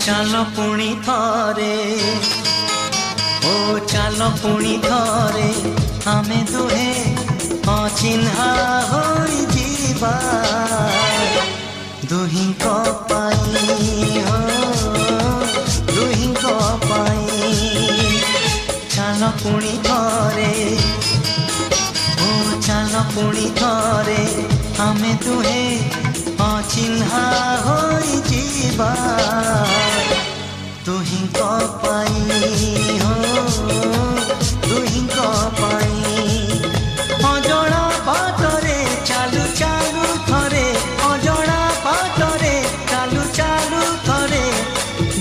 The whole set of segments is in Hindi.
ଚାଲ ପୁଣି ଥରେ ଓ ଚାଲ ପୁଣି ଥରେ ଆମେ ଦୁହେଁ ଅଚିହ୍ନା ହୋଇଯିବା ଦୁହିଁଙ୍କ ପାଇଁ ହୋ ଦୁହିଁଙ୍କ ପାଇଁ ଚାଲ ପୁଣି ଥରେ ଓ ଚାଲ ପୁଣି ଥରେ ଆମେ ଦୁହେଁ ଅଚିହ୍ନା ହୋଇଯିବା ଦୁହିଁଙ୍କ ପାଇଁ ହୋ ଦୁହିଁଙ୍କ ପାଇଁ ଅଜଣା ବାଟରେ ଚାଲୁ ଚାଲୁ ଥରେ ଅଜଣା ବାଟରେ ଚାଲୁ ଚାଲୁ ଥରେ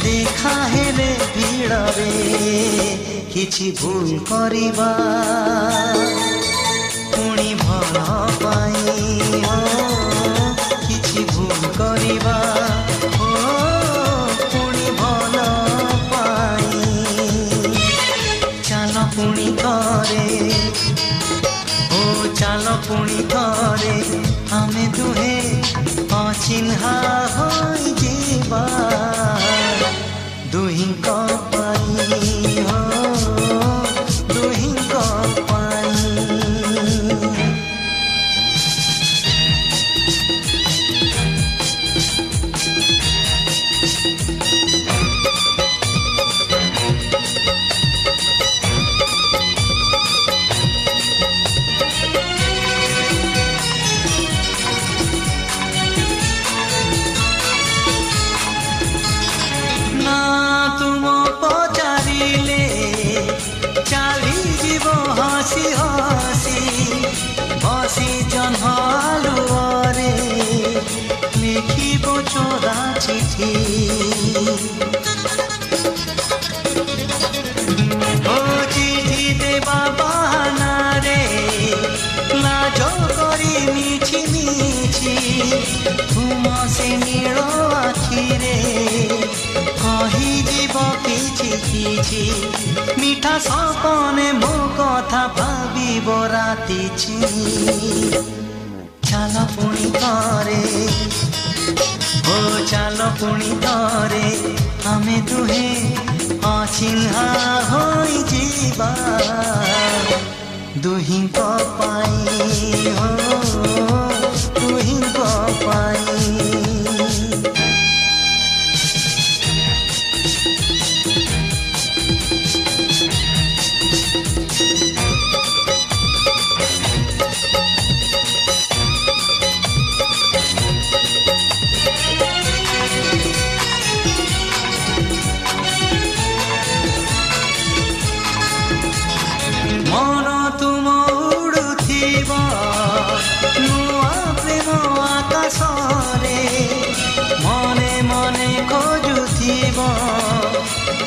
ଦେଖା ହେଲେ ଭିଡ଼ରେ କିଛି ଭୁଲ କରିବା ପୁଣି ଭଲ ପାଇଁ ହୋ କିଛି ଭୁଲ କରିବା पुणी थरे ओ चाल पुणी थरे आमे दुहे अचिन्हा होइजिबा दुहिंक पाई हो दुहिंक पाई हसी हसी बसी जन्हालुआरे लिखिब चोरा चिठी ओ चिठी देवा बहाना रे लाज करी मिछि मिछि घुम से नील आखिरे कही जीव किछि किछि मिठा सपने मो कथा भाबिब रातिछि चाल पुणी थरे ओ चाल पुणी थरे आमे दुहे अचिन्हा होइजिबा दुहिंक पाई हो दुहिंक पाई मन तुम उड़ुथिब नुआ प्रेम आकाश रे मने मने खोजुथिब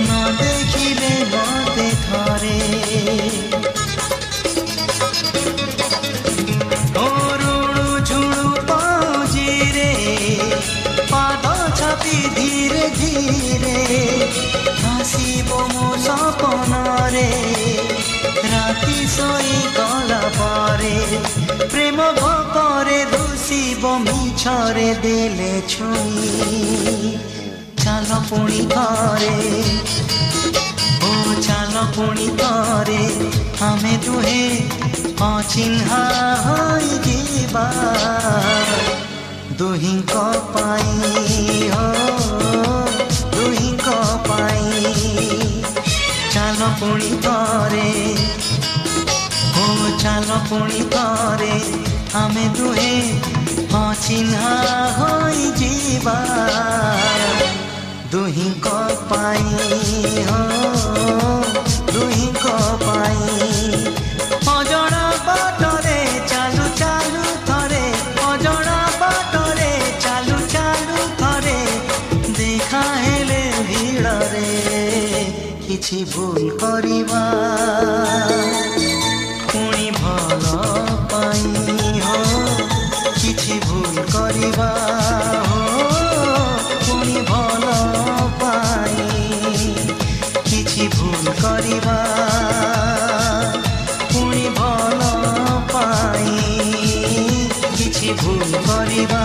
न देखिले मते थरे रुणु झुणु पाउजिरे पाद छापी धीरे धीरे हसिब मो सपन रे राति सोई गला पारे प्रेम भोकरे रुषिब मिछरे देले छुई चाल पुणी थरे ओ चाल पुणी थरे आमे दुहे अचिन्हा होइजिबा दुहिंक पाई हो दुहिंक पाई चाल पुणी थरे ओ चाल पुणी थरे आमे दुहे अचिन्हा होइजिबा दुहिंक पाई हो दुहिंक पाई अजଣା बाटरे चालु चालु थरे अजଣା बाटरे चालु चालु थरे देखा हेले भिड़रे किछि भूल करिबा पुणी भल पाई हो किछि भूल करिबा हो पुणी भल पाई किछि भूल करिबा पुणी भल पाई किछि भूल करिबा